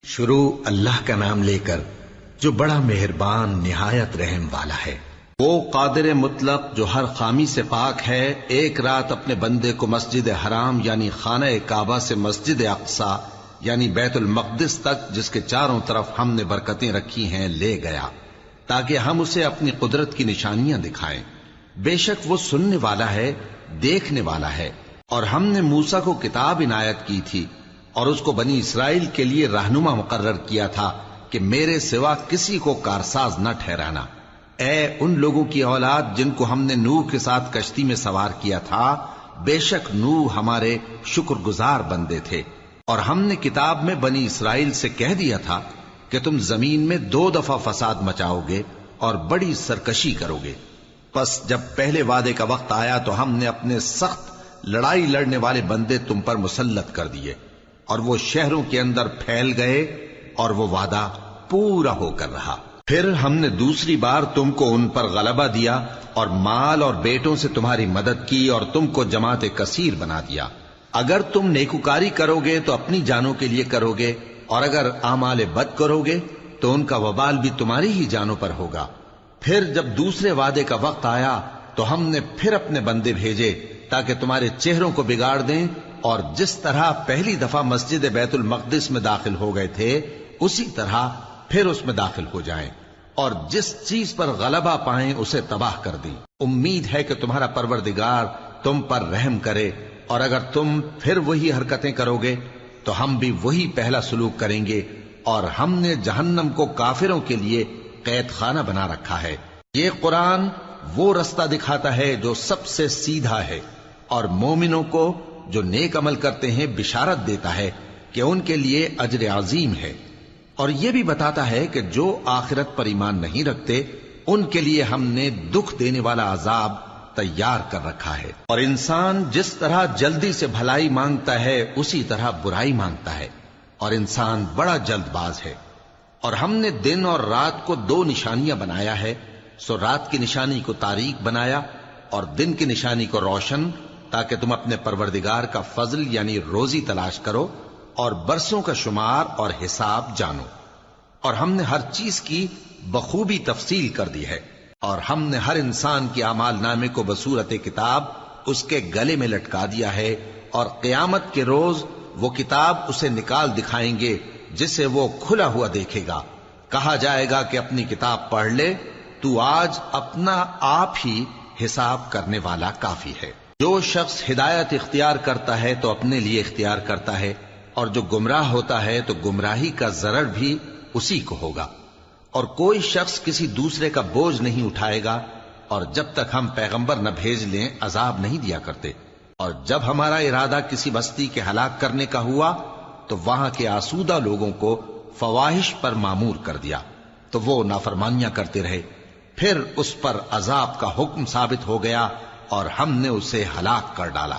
شروع اللہ کا نام لے کر جو بڑا مہربان نہایت رحم والا ہے۔ وہ قادر مطلق جو ہر خامی سے پاک ہے، ایک رات اپنے بندے کو مسجد حرام یعنی خانہ کعبہ سے مسجد اقصی یعنی بیت المقدس تک، جس کے چاروں طرف ہم نے برکتیں رکھی ہیں، لے گیا تاکہ ہم اسے اپنی قدرت کی نشانیاں دکھائیں۔ بے شک وہ سننے والا ہے، دیکھنے والا ہے۔ اور ہم نے موسیٰ کو کتاب عنایت کی تھی اور اس کو بنی اسرائیل کے لیے رہنما مقرر کیا تھا کہ میرے سوا کسی کو کارساز نہ ٹھہرانا۔ اے ان لوگوں کی اولاد جن کو ہم نے نوح کے ساتھ کشتی میں سوار کیا تھا، بے شک نوح ہمارے شکر گزار بندے تھے۔ اور ہم نے کتاب میں بنی اسرائیل سے کہہ دیا تھا کہ تم زمین میں 2 دفعہ فساد مچاؤ گے اور بڑی سرکشی کرو گے۔ پس جب پہلے وعدے کا وقت آیا تو ہم نے اپنے سخت لڑائی لڑنے والے بندے تم پر مسلط کر دیے، اور وہ شہروں کے اندر پھیل گئے، اور وہ وعدہ پورا ہو کر رہا۔ پھر ہم نے دوسری بار تم کو ان پر غلبہ دیا اور مال اور بیٹوں سے تمہاری مدد کی اور تم کو جماعت کثیر بنا دیا۔ اگر تم نیکوکاری کرو گے تو اپنی جانوں کے لیے کرو گے، اور اگر اعمال بد کرو گے تو ان کا وبال بھی تمہاری ہی جانوں پر ہوگا۔ پھر جب دوسرے وعدے کا وقت آیا تو ہم نے پھر اپنے بندے بھیجے تاکہ تمہارے چہروں کو بگاڑ دیں، اور جس طرح پہلی دفعہ مسجد بیت المقدس میں داخل ہو گئے تھے اسی طرح پھر اس میں داخل ہو جائیں، اور جس چیز پر غلبہ پائیں اسے تباہ کر دیں۔ امید ہے کہ تمہارا پروردگار تم پر رحم کرے، اور اگر تم پھر وہی حرکتیں کرو گے تو ہم بھی وہی پہلا سلوک کریں گے، اور ہم نے جہنم کو کافروں کے لیے قید خانہ بنا رکھا ہے۔ یہ قرآن وہ رستہ دکھاتا ہے جو سب سے سیدھا ہے، اور مومنوں کو جو نیک عمل کرتے ہیں بشارت دیتا ہے کہ ان کے لیے اجر عظیم ہے، اور یہ بھی بتاتا ہے کہ جو آخرت پر ایمان نہیں رکھتے ان کے لیے ہم نے دکھ دینے والا عذاب تیار کر رکھا ہے۔ اور انسان جس طرح جلدی سے بھلائی مانگتا ہے اسی طرح برائی مانگتا ہے، اور انسان بڑا جلد باز ہے۔ اور ہم نے دن اور رات کو 2 نشانیاں بنایا ہے، سو رات کی نشانی کو تاریک بنایا اور دن کی نشانی کو روشن، تاکہ تم اپنے پروردگار کا فضل یعنی روزی تلاش کرو اور برسوں کا شمار اور حساب جانو۔ اور ہم نے ہر چیز کی بخوبی تفصیل کر دی ہے، اور ہم نے ہر انسان کی اعمال نامے کو بصورت کتاب اس کے گلے میں لٹکا دیا ہے، اور قیامت کے روز وہ کتاب اسے نکال دکھائیں گے جسے وہ کھلا ہوا دیکھے گا۔ کہا جائے گا کہ اپنی کتاب پڑھ لے، تو آج اپنا آپ ہی حساب کرنے والا کافی ہے۔ جو شخص ہدایت اختیار کرتا ہے تو اپنے لیے اختیار کرتا ہے، اور جو گمراہ ہوتا ہے تو گمراہی کا ضرر بھی اسی کو ہوگا۔ اور کوئی شخص کسی دوسرے کا بوجھ نہیں اٹھائے گا، اور جب تک ہم پیغمبر نہ بھیج لیں عذاب نہیں دیا کرتے۔ اور جب ہمارا ارادہ کسی بستی کے ہلاک کرنے کا ہوا تو وہاں کے آسودہ لوگوں کو فواحش پر مامور کر دیا، تو وہ نافرمانیاں کرتے رہے۔ پھر اس پر عذاب کا حکم ثابت ہو گیا اور ہم نے اسے ہلاک کر ڈالا۔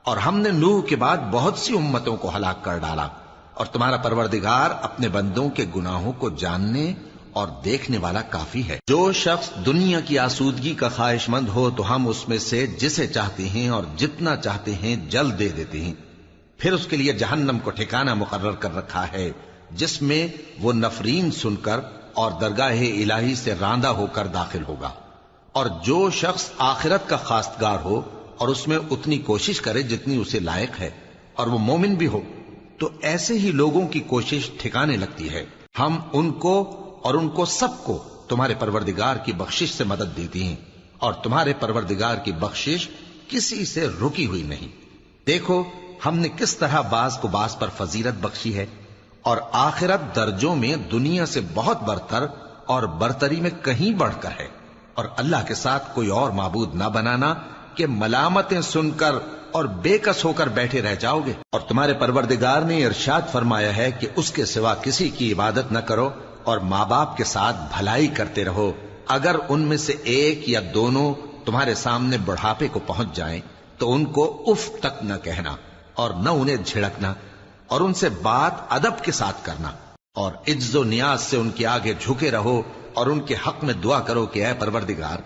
اور ہم نے نوح کے بعد بہت سی امتوں کو ہلاک کر ڈالا، اور تمہارا پروردگار اپنے بندوں کے گناہوں کو جاننے اور دیکھنے والا کافی ہے۔ جو شخص دنیا کی آسودگی کا خواہش مند ہو تو ہم اس میں سے جسے چاہتے ہیں اور جتنا چاہتے ہیں جلد دے دیتے ہیں۔ پھر اس کے لیے جہنم کو ٹھکانہ مقرر کر رکھا ہے، جس میں وہ نفرین سن کر اور درگاہ الہی سے راندہ ہو کر داخل ہوگا۔ اور جو شخص آخرت کا خواستگار ہو اور اس میں اتنی کوشش کرے جتنی اسے لائق ہے، اور وہ مومن بھی ہو، تو ایسے ہی لوگوں کی کوشش ٹھکانے لگتی ہے۔ ہم ان کو اور ان کو سب کو تمہارے پروردگار کی بخشش سے مدد دیتی ہیں، اور تمہارے پروردگار کی بخشش کسی سے رکی ہوئی نہیں۔ دیکھو ہم نے کس طرح بعض کو بعض پر فضیلت بخشی ہے، اور آخرت درجوں میں دنیا سے بہت برتر اور برتری میں کہیں بڑھ کر ہے۔ اور اللہ کے ساتھ کوئی اور معبود نہ بنانا کہ ملامتیں سن کر اور بے کس ہو کر بیٹھے رہ جاؤ گے۔ اور تمہارے پروردگار نے ارشاد فرمایا ہے کہ اس کے سوا کسی کی عبادت نہ کرو، اور ماں باپ کے ساتھ بھلائی کرتے رہو۔ اگر ان میں سے ایک یا دونوں تمہارے سامنے بڑھاپے کو پہنچ جائیں تو ان کو اف تک نہ کہنا، اور نہ انہیں جھڑکنا، اور ان سے بات ادب کے ساتھ کرنا، اور عجز و نیاز سے ان کے آگے جھکے رہو، اور ان کے حق میں دعا کرو کہ اے پروردگار،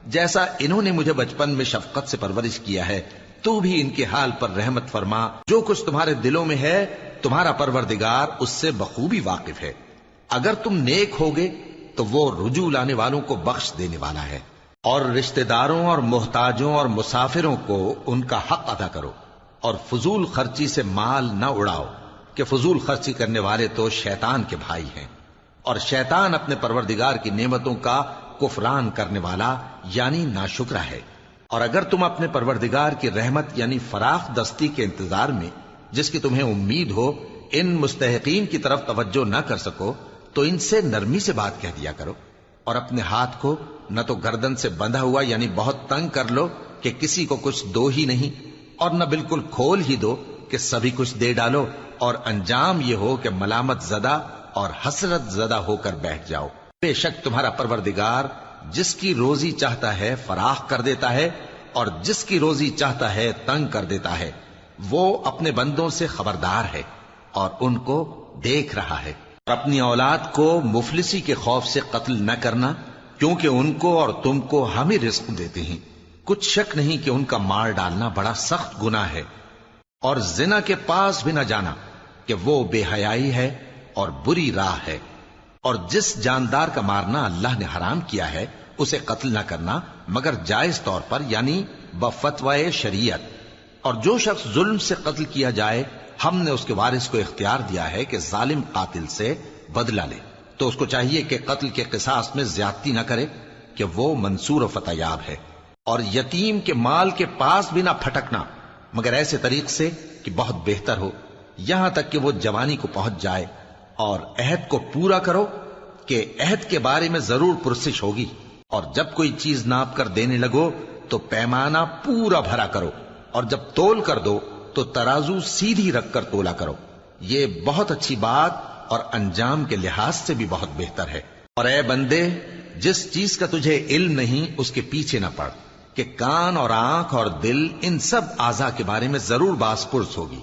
جیسا انہوں نے مجھے بچپن میں شفقت سے پرورش کیا ہے، تو بھی ان کے حال پر رحمت فرما۔ جو کچھ تمہارے دلوں میں ہے تمہارا پروردگار اس سے بخوبی واقف ہے۔ اگر تم نیک ہوگے تو وہ رجوع لانے والوں کو بخش دینے والا ہے۔ اور رشتہ داروں اور محتاجوں اور مسافروں کو ان کا حق ادا کرو، اور فضول خرچی سے مال نہ اڑاؤ، کہ فضول خرچی کرنے والے تو شیطان کے بھائی ہیں، اور شیطان اپنے پروردگار کی نعمتوں کا کفران کرنے والا یعنی ناشکرا ہے۔ اور اگر تم اپنے پروردگار کی رحمت یعنی فراخ دستی کے انتظار میں، جس کی تمہیں امید ہو، ان مستحقین کی طرف توجہ نہ کر سکو تو ان سے نرمی سے بات کہہ دیا کرو، اور اپنے ہاتھ کو نہ تو گردن سے بندھا ہوا یعنی بہت تنگ کر لو کہ کسی کو کچھ دو ہی نہیں، اور نہ بالکل کھول ہی دو کہ سبھی کچھ دے ڈالو، اور انجام یہ ہو کہ ملامت زدہ اور حسرت زدہ ہو کر بیٹھ جاؤ۔ بے شک تمہارا پروردگار جس کی روزی چاہتا ہے فراخ کر دیتا ہے، اور جس کی روزی چاہتا ہے تنگ کر دیتا ہے۔ وہ اپنے بندوں سے خبردار ہے اور ان کو دیکھ رہا ہے۔ اور اپنی اولاد کو مفلسی کے خوف سے قتل نہ کرنا، کیونکہ ان کو اور تم کو ہم ہی رزق دیتے ہیں۔ کچھ شک نہیں کہ ان کا مار ڈالنا بڑا سخت گناہ ہے۔ اور زنا کے پاس بھی نہ جانا، کہ وہ بے حیائی ہے اور بری راہ ہے۔ اور جس جاندار کا مارنا اللہ نے حرام کیا ہے اسے قتل نہ کرنا مگر جائز طور پر یعنی بفتوائے شریعت۔ اور جو شخص ظلم سے قتل کیا جائے، ہم نے اس کے وارث کو اختیار دیا ہے کہ ظالم قاتل سے بدلہ لے، تو اس کو چاہیے کہ قتل کے قصاص میں زیادتی نہ کرے، کہ وہ منصور و فتح یاب ہے۔ اور یتیم کے مال کے پاس بھی نہ پھٹکنا مگر ایسے طریق سے کہ بہت بہتر ہو، یہاں تک کہ وہ جوانی کو پہنچ جائے۔ اور عہد کو پورا کرو، کہ عہد کے بارے میں ضرور پرسش ہوگی۔ اور جب کوئی چیز ناپ کر دینے لگو تو پیمانہ پورا بھرا کرو، اور جب تول کر دو تو ترازو سیدھی رکھ کر تولا کرو، یہ بہت اچھی بات اور انجام کے لحاظ سے بھی بہت بہتر ہے۔ اور اے بندے، جس چیز کا تجھے علم نہیں اس کے پیچھے نہ پڑ، کہ کان اور آنکھ اور دل ان سب اعضاء کے بارے میں ضرور باز پرس ہوگی۔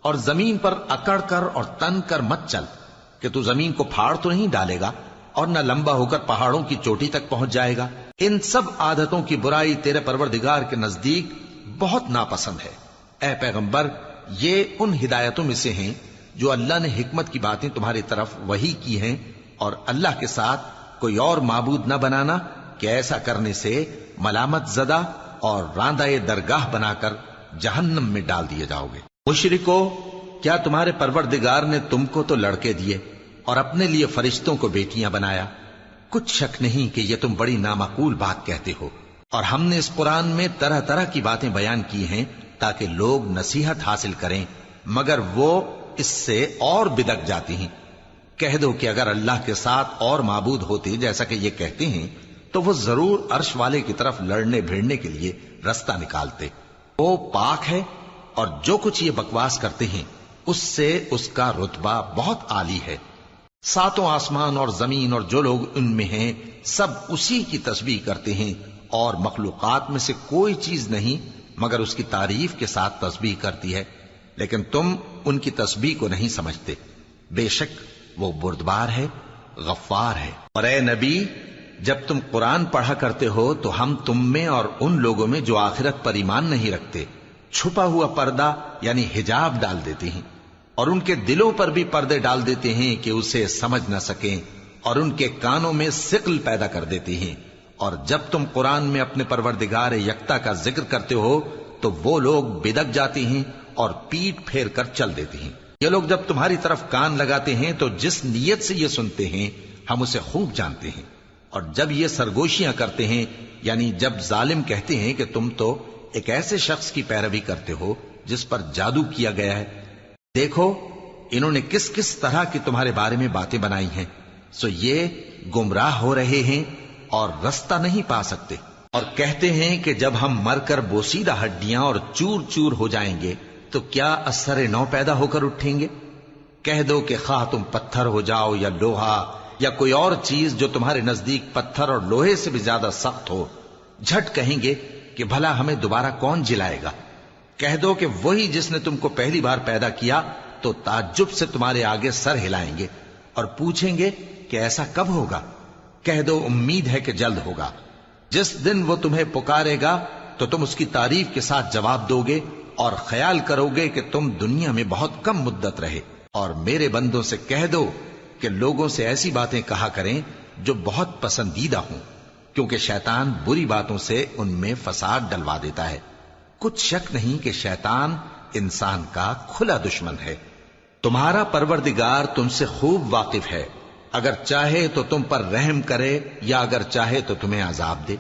اور زمین پر اکڑ کر اور تن کر مت چل، کہ تو زمین کو پھاڑ تو نہیں ڈالے گا اور نہ لمبا ہو کر پہاڑوں کی چوٹی تک پہنچ جائے گا۔ ان سب عادتوں کی برائی تیرے پروردگار کے نزدیک بہت ناپسند ہے۔ اے پیغمبر، یہ ان ہدایتوں میں سے ہیں جو اللہ نے حکمت کی باتیں تمہاری طرف وحی کی ہیں، اور اللہ کے ساتھ کوئی اور معبود نہ بنانا، کہ ایسا کرنے سے ملامت زدہ اور راندہ درگاہ بنا کر جہنم میں ڈال دیے جاؤ گے۔ مشرکو، کیا تمہارے پروردگار نے تم کو تو لڑکے دیے اور اپنے لیے فرشتوں کو بیٹیاں بنایا؟ کچھ شک نہیں کہ یہ تم بڑی نامعقول بات کہتے ہو، اور ہم نے اس قرآن میں طرح طرح کی باتیں بیان کی ہیں تاکہ لوگ نصیحت حاصل کریں، مگر وہ اس سے اور بدک جاتی ہیں۔ کہہ دو کہ اگر اللہ کے ساتھ اور معبود ہوتے جیسا کہ یہ کہتے ہیں تو وہ ضرور عرش والے کی طرف لڑنے بھیڑنے کے لیے رستہ نکالتے۔ وہ پاک ہے، اور جو کچھ یہ بکواس کرتے ہیں اس سے اس کا رتبہ بہت عالی ہے۔ ساتوں آسمان اور زمین اور جو لوگ ان میں ہیں سب اسی کی تسبیح کرتے ہیں، اور مخلوقات میں سے کوئی چیز نہیں مگر اس کی تعریف کے ساتھ تسبیح کرتی ہے، لیکن تم ان کی تسبیح کو نہیں سمجھتے۔ بے شک وہ بردبار ہے، غفار ہے۔ اور اے نبی، جب تم قرآن پڑھا کرتے ہو تو ہم تم میں اور ان لوگوں میں جو آخرت پر ایمان نہیں رکھتے چھپا ہوا پردہ یعنی حجاب ڈال دیتے ہیں، اور ان کے دلوں پر بھی پردے ڈال دیتے ہیں کہ اسے سمجھ نہ سکیں، اور ان کے کانوں میں ثقل پیدا کر دیتے ہیں۔ اور جب تم قرآن میں اپنے پروردگار یکتا کا ذکر کرتے ہو تو وہ لوگ بدک جاتے ہیں اور پیٹ پھیر کر چل دیتے ہیں۔ یہ لوگ جب تمہاری طرف کان لگاتے ہیں تو جس نیت سے یہ سنتے ہیں ہم اسے خوب جانتے ہیں، اور جب یہ سرگوشیاں کرتے ہیں یعنی جب ظالم کہتے ہیں کہ تم تو ایک ایسے شخص کی پیروی کرتے ہو جس پر جادو کیا گیا ہے، دیکھو انہوں نے کس کس طرح کی تمہارے بارے میں باتیں بنائی ہیں، سو یہ گمراہ ہو رہے ہیں اور رستہ نہیں پا سکتے۔ اور کہتے ہیں کہ جب ہم مر کر بوسیدہ ہڈیاں اور چور چور ہو جائیں گے تو کیا اثر نو پیدا ہو کر اٹھیں گے؟ کہہ دو کہ خواہ تم پتھر ہو جاؤ یا لوہا یا کوئی اور چیز جو تمہارے نزدیک پتھر اور لوہے سے بھی زیادہ سخت ہو، جھٹ کہیں گے کہ بھلا ہمیں دوبارہ کون جلائے گا؟ کہہ دو کہ وہی جس نے تم کو پہلی بار پیدا کیا تو تعجب سے تمہارے آگے سر ہلائیں گے اور پوچھیں گے کہ ایسا کب ہوگا؟ کہہ دو امید ہے کہ جلد ہوگا۔ جس دن وہ تمہیں پکارے گا تو تم اس کی تعریف کے ساتھ جواب دو گے اور خیال کرو گے کہ تم دنیا میں بہت کم مدت رہے۔ اور میرے بندوں سے کہہ دو کہ لوگوں سے ایسی باتیں کہا کریں جو بہت پسندیدہ ہوں، کیونکہ شیطان بری باتوں سے ان میں فساد ڈلوا دیتا ہے۔ کچھ شک نہیں کہ شیطان انسان کا کھلا دشمن ہے۔ تمہارا پروردگار تم سے خوب واقف ہے، اگر چاہے تو تم پر رحم کرے یا اگر چاہے تو تمہیں عذاب دے۔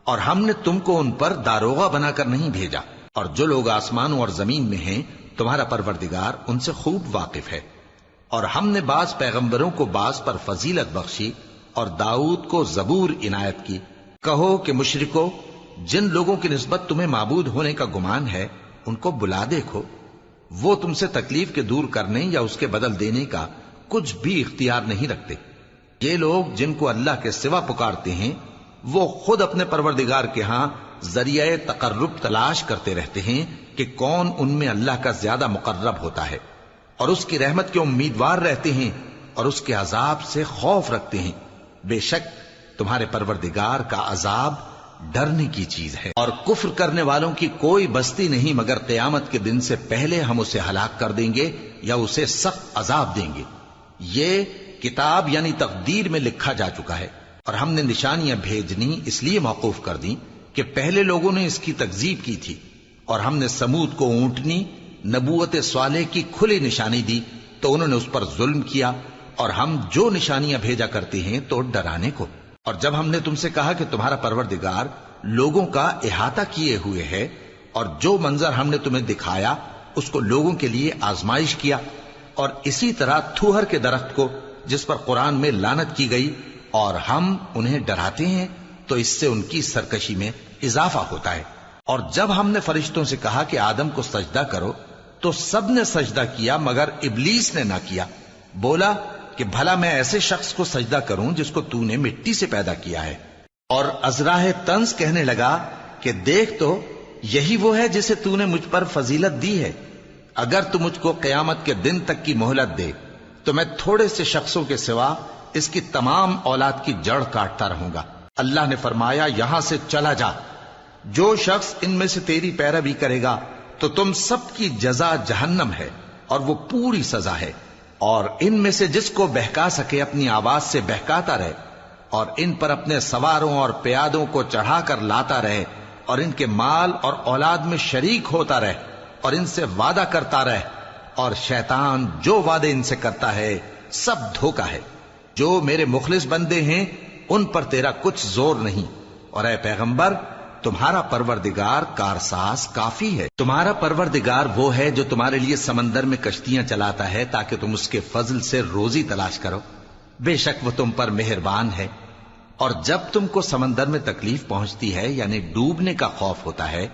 اور ہم نے تم کو ان پر داروغہ بنا کر نہیں بھیجا، اور جو لوگ آسمانوں اور زمین میں ہیں تمہارا پروردگار ان سے خوب واقف ہے۔ اور ہم نے بعض پیغمبروں کو بعض پر فضیلت بخشی اور داؤد کو زبور عنایت کی۔ کہو کہ مشرکو، جن لوگوں کی نسبت تمہیں معبود ہونے کا گمان ہے ان کو بلا دیکھو، وہ تم سے تکلیف کے دور کرنے یا اس کے بدل دینے کا کچھ بھی اختیار نہیں رکھتے۔ یہ لوگ جن کو اللہ کے سوا پکارتے ہیں وہ خود اپنے پروردگار کے ہاں ذریعہ تقرب تلاش کرتے رہتے ہیں کہ کون ان میں اللہ کا زیادہ مقرب ہوتا ہے، اور اس کی رحمت کے امیدوار رہتے ہیں اور اس کے عذاب سے خوف رکھتے ہیں۔ بے شک تمہارے پروردگار کا عذاب ڈرنے کی چیز ہے، اور کفر کرنے والوں کی کوئی بستی نہیں مگر قیامت کے دن سے پہلے ہم اسے ہلاک کر دیں گے یا اسے سخت عذاب دیں گے۔ یہ کتاب یعنی تقدیر میں لکھا جا چکا ہے، اور ہم نے نشانیاں بھیجنی اس لیے موقوف کر دیں کہ پہلے لوگوں نے اس کی تکذیب کی تھی، اور ہم نے سمود کو اونٹنی نبوت صالح کی کھلی نشانی دی تو انہوں نے اس پر ظلم کیا، اور ہم جو نشانیاں بھیجا کرتے ہیں تو ڈرانے کو۔ اور جب ہم نے تم سے کہا کہ تمہارا پروردگار لوگوں کا احاطہ کیے ہوئے ہے، اور جو منظر ہم نے تمہیں دکھایا اس کو لوگوں کے لیے آزمائش کیا، اور اسی طرح تھوہر کے درخت کو جس پر قرآن میں لعنت کی گئی، اور ہم انہیں ڈراتے ہیں تو اس سے ان کی سرکشی میں اضافہ ہوتا ہے۔ اور جب ہم نے فرشتوں سے کہا کہ آدم کو سجدہ کرو تو سب نے سجدہ کیا مگر ابلیس نے نہ کیا، بولا کہ بھلا میں ایسے شخص کو سجدہ کروں جس کو تو نے مٹی سے پیدا کیا ہے۔ اور ازراہ طنز کہنے لگا کہ دیکھ تو یہی وہ ہے جسے تو نے مجھ پر فضیلت دی ہے، اگر تو مجھ کو قیامت کے دن تک کی مہلت دے تو میں تھوڑے سے شخصوں کے سوا اس کی تمام اولاد کی جڑ کاٹتا رہوں گا۔ اللہ نے فرمایا یہاں سے چلا جا، جو شخص ان میں سے تیری پیروی کرے گا تو تم سب کی جزا جہنم ہے اور وہ پوری سزا ہے، اور ان میں سے جس کو بہکا سکے اپنی آواز سے بہکاتا رہے، اور ان پر اپنے سواروں اور پیادوں کو چڑھا کر لاتا رہے، اور ان کے مال اور اولاد میں شریک ہوتا رہے، اور ان سے وعدہ کرتا رہے، اور شیطان جو وعدے ان سے کرتا ہے سب دھوکہ ہے۔ جو میرے مخلص بندے ہیں ان پر تیرا کچھ زور نہیں، اور اے پیغمبر تمہارا پروردگار کارساز کافی ہے۔ تمہارا پروردگار وہ ہے جو تمہارے لیے سمندر میں کشتیاں چلاتا ہے تاکہ تم اس کے فضل سے روزی تلاش کرو، بے شک وہ تم پر مہربان ہے۔ اور جب تم کو سمندر میں تکلیف پہنچتی ہے یعنی ڈوبنے کا خوف ہوتا ہے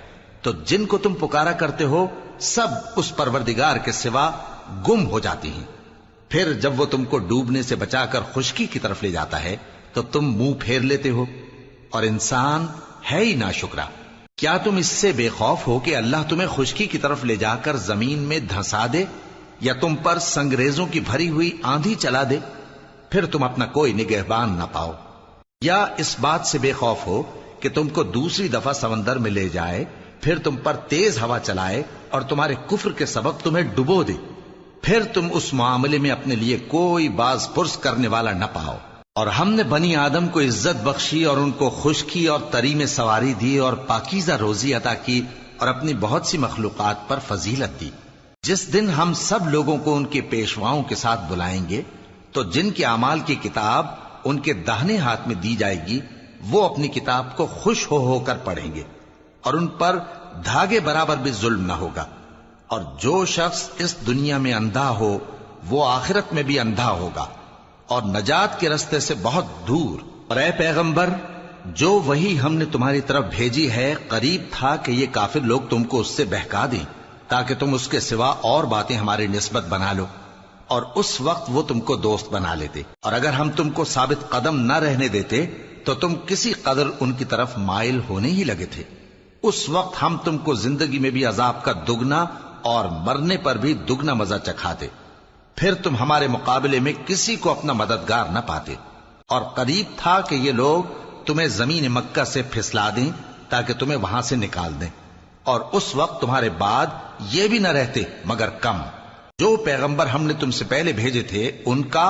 تو جن کو تم پکارا کرتے ہو سب اس پروردگار کے سوا گم ہو جاتی ہیں۔ پھر جب وہ تم کو ڈوبنے سے بچا کر خشکی کی طرف لے جاتا ہے تو تم منہ پھیر لیتے ہو، اور انسان ہے ہی ناشکرا۔ کیا تم اس سے بے خوف ہو کہ اللہ تمہیں خشکی کی طرف لے جا کر زمین میں دھنسا دے، یا تم پر سنگریزوں کی بھری ہوئی آندھی چلا دے، پھر تم اپنا کوئی نگہبان نہ پاؤ؟ یا اس بات سے بے خوف ہو کہ تم کو دوسری دفعہ سمندر میں لے جائے، پھر تم پر تیز ہوا چلائے اور تمہارے کفر کے سبب تمہیں ڈبو دے، پھر تم اس معاملے میں اپنے لیے کوئی باز پرس کرنے والا نہ پاؤ۔ اور ہم نے بنی آدم کو عزت بخشی اور ان کو خشکی اور تری میں سواری دی اور پاکیزہ روزی عطا کی اور اپنی بہت سی مخلوقات پر فضیلت دی۔ جس دن ہم سب لوگوں کو ان کے پیشواؤں کے ساتھ بلائیں گے تو جن کے اعمال کی کتاب ان کے داہنے ہاتھ میں دی جائے گی وہ اپنی کتاب کو خوش ہو کر پڑھیں گے، اور ان پر دھاگے برابر بھی ظلم نہ ہوگا۔ اور جو شخص اس دنیا میں اندھا ہو وہ آخرت میں بھی اندھا ہوگا اور نجات کے رستے سے بہت دور۔ اور اے پیغمبر جو وہی ہم نے تمہاری طرف بھیجی ہے قریب تھا کہ یہ کافر لوگ تم کو اس سے بہکا دیں تاکہ تم اس کے سوا اور باتیں ہماری نسبت بنا لو، اور اس وقت وہ تم کو دوست بنا لیتے، اور اگر ہم تم کو ثابت قدم نہ رہنے دیتے تو تم کسی قدر ان کی طرف مائل ہونے ہی لگے تھے۔ اس وقت ہم تم کو زندگی میں بھی عذاب کا دگنا اور مرنے پر بھی دگنا مزہ چکھاتے، پھر تم ہمارے مقابلے میں کسی کو اپنا مددگار نہ پاتے۔ اور قریب تھا کہ یہ لوگ تمہیں زمین مکہ سے پھسلا دیں تاکہ تمہیں وہاں سے نکال دیں، اور اس وقت تمہارے بعد یہ بھی نہ رہتے مگر کم۔ جو پیغمبر ہم نے تم سے پہلے بھیجے تھے ان کا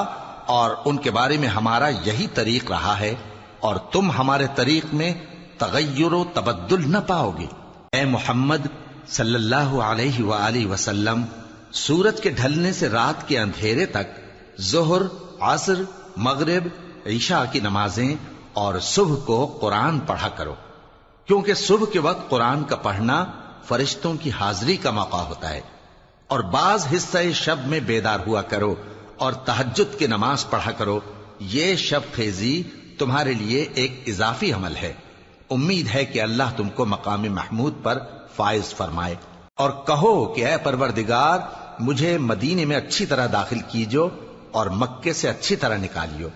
اور ان کے بارے میں ہمارا یہی طریق رہا ہے، اور تم ہمارے طریق میں تغیر و تبدل نہ پاؤ گے۔ اے محمد صلی اللہ علیہ وآلہ وسلم، سورج کے ڈھلنے سے رات کے اندھیرے تک ظہر، عصر، مغرب، عشاء کی نمازیں اور صبح کو قرآن پڑھا کرو، کیونکہ صبح کے وقت قرآن کا پڑھنا فرشتوں کی حاضری کا موقع ہوتا ہے، اور بعض حصہ شب میں بیدار ہوا کرو اور تہجد کی نماز پڑھا کرو۔ یہ شب خیزی تمہارے لیے ایک اضافی عمل ہے۔ امید ہے کہ اللہ تم کو مقام محمود پر فائز فرمائے۔ اور کہو کہ اے پروردگار، مجھے مدینے میں اچھی طرح داخل کیجو اور مکے سے اچھی طرح نکالیو،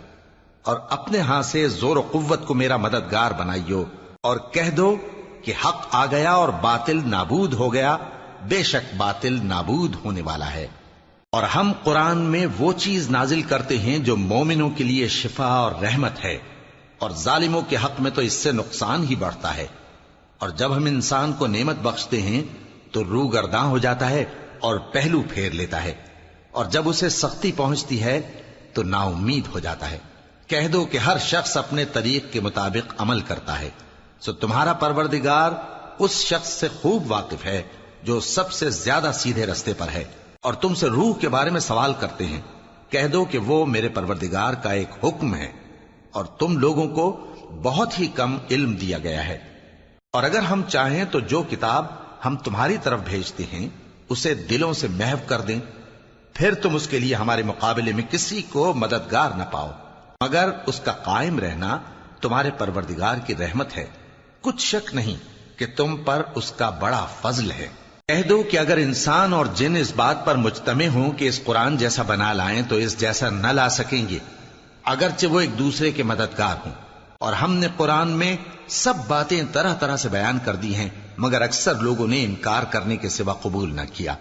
اور اپنے ہاں سے زور و قوت کو میرا مددگار بنائیو، اور کہہ دو کہ حق آ گیا اور باطل نابود ہو گیا، بے شک باطل نابود ہونے والا ہے۔ اور ہم قرآن میں وہ چیز نازل کرتے ہیں جو مومنوں کے لیے شفا اور رحمت ہے، اور ظالموں کے حق میں تو اس سے نقصان ہی بڑھتا ہے۔ اور جب ہم انسان کو نعمت بخشتے ہیں تو روح گرداں ہو جاتا ہے اور پہلو پھیر لیتا ہے، اور جب اسے سختی پہنچتی ہے تو نا امید ہو جاتا ہے۔ کہہ دو کہ ہر شخص اپنے طریق کے مطابق عمل کرتا ہے، سو تمہارا پروردگار اس شخص سے خوب واقف ہے جو سب سے زیادہ سیدھے رستے پر ہے۔ اور تم سے روح کے بارے میں سوال کرتے ہیں، کہہ دو کہ وہ میرے پروردگار کا ایک حکم ہے، اور تم لوگوں کو بہت ہی کم علم دیا گیا ہے۔ اور اگر ہم چاہیں تو جو کتاب ہم تمہاری طرف بھیجتے ہیں اسے دلوں سے محو کر دیں، پھر تم اس کے لیے ہمارے مقابلے میں کسی کو مددگار نہ پاؤ، مگر اس کا قائم رہنا تمہارے پروردگار کی رحمت ہے، کچھ شک نہیں کہ تم پر اس کا بڑا فضل ہے۔ کہہ دو کہ اگر انسان اور جن اس بات پر مجتمع ہوں کہ اس قرآن جیسا بنا لائیں تو اس جیسا نہ لا سکیں گے، اگرچہ وہ ایک دوسرے کے مددگار ہوں۔ اور ہم نے قرآن میں سب باتیں طرح طرح سے بیان کر دی ہیں، مگر اکثر لوگوں نے انکار کرنے کے سوا قبول نہ کیا،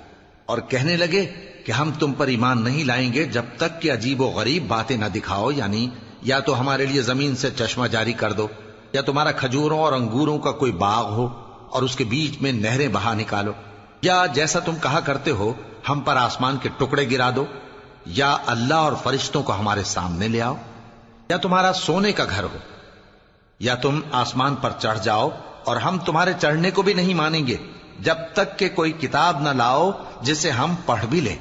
اور کہنے لگے کہ ہم تم پر ایمان نہیں لائیں گے جب تک کہ عجیب و غریب باتیں نہ دکھاؤ، یعنی یا تو ہمارے لیے زمین سے چشمہ جاری کر دو، یا تمہارا کھجوروں اور انگوروں کا کوئی باغ ہو اور اس کے بیچ میں نہریں بہا نکالو، یا جیسا تم کہا کرتے ہو ہم پر آسمان کے ٹکڑے گرا دو، یا اللہ اور فرشتوں کو ہمارے سامنے لے آؤ، یا تمہارا سونے کا گھر ہو، یا تم آسمان پر چڑھ جاؤ، اور ہم تمہارے چڑھنے کو بھی نہیں مانیں گے جب تک کہ کوئی کتاب نہ لاؤ جسے ہم پڑھ بھی لیں۔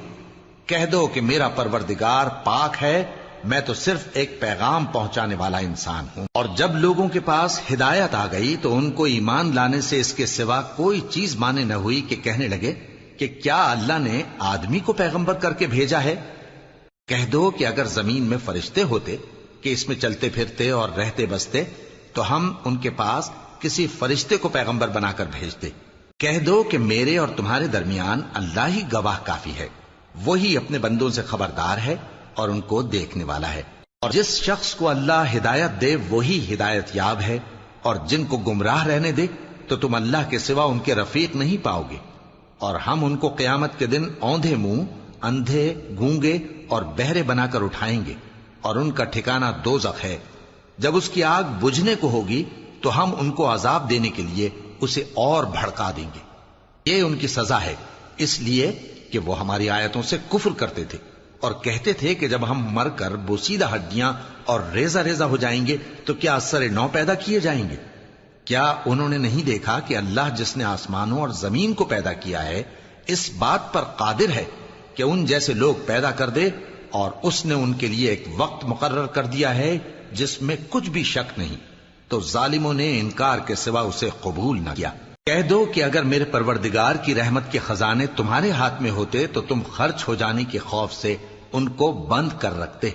کہہ دو کہ میرا پروردگار پاک ہے، میں تو صرف ایک پیغام پہنچانے والا انسان ہوں۔ اور جب لوگوں کے پاس ہدایت آ گئی تو ان کو ایمان لانے سے اس کے سوا کوئی چیز مانے نہ ہوئی کہ کہنے لگے کہ کیا اللہ نے آدمی کو پیغمبر کر کے بھیجا ہے؟ کہہ دو کہ اگر زمین میں فرشتے ہوتے کہ اس میں چلتے پھرتے اور رہتے بستے تو ہم ان کے پاس کسی فرشتے کو پیغمبر بنا کر بھیجتے۔ کہہ دو کہ میرے اور تمہارے درمیان اللہ ہی گواہ کافی ہے، وہی اپنے بندوں سے خبردار ہے اور ان کو دیکھنے والا ہے۔ اور جس شخص کو اللہ ہدایت دے وہی ہدایت یاب ہے، اور جن کو گمراہ رہنے دے تو تم اللہ کے سوا ان کے رفیق نہیں پاؤ گے۔ اور ہم ان کو قیامت کے دن اوندھے منہ، اندھے، گونگے اور بہرے بنا کر اٹھائیں گے، اور ان کا ٹھکانہ دوزخ ہے۔ جب اس کی آگ بجھنے کو ہوگی تو ہم ان کو عذاب دینے کے لیے اسے اور بھڑکا دیں گے۔ یہ ان کی سزا ہے، اس لیے کہ وہ ہماری آیتوں سے کفر کرتے تھے اور کہتے تھے کہ جب ہم مر کر بوسیدہ ہڈیاں اور ریزہ ریزہ ہو جائیں گے تو کیا اثر نو پیدا کیے جائیں گے؟ کیا انہوں نے نہیں دیکھا کہ اللہ جس نے آسمانوں اور زمین کو پیدا کیا ہے اس بات پر قادر ہے کہ ان جیسے لوگ پیدا کر دے، اور اس نے ان کے لیے ایک وقت مقرر کر دیا ہے جس میں کچھ بھی شک نہیں، تو ظالموں نے انکار کے سوا اسے قبول نہ کیا۔ کہہ دو کہ اگر میرے پروردگار کی رحمت کے خزانے تمہارے ہاتھ میں ہوتے تو تم خرچ ہو جانے کے خوف سے ان کو بند کر رکھتے،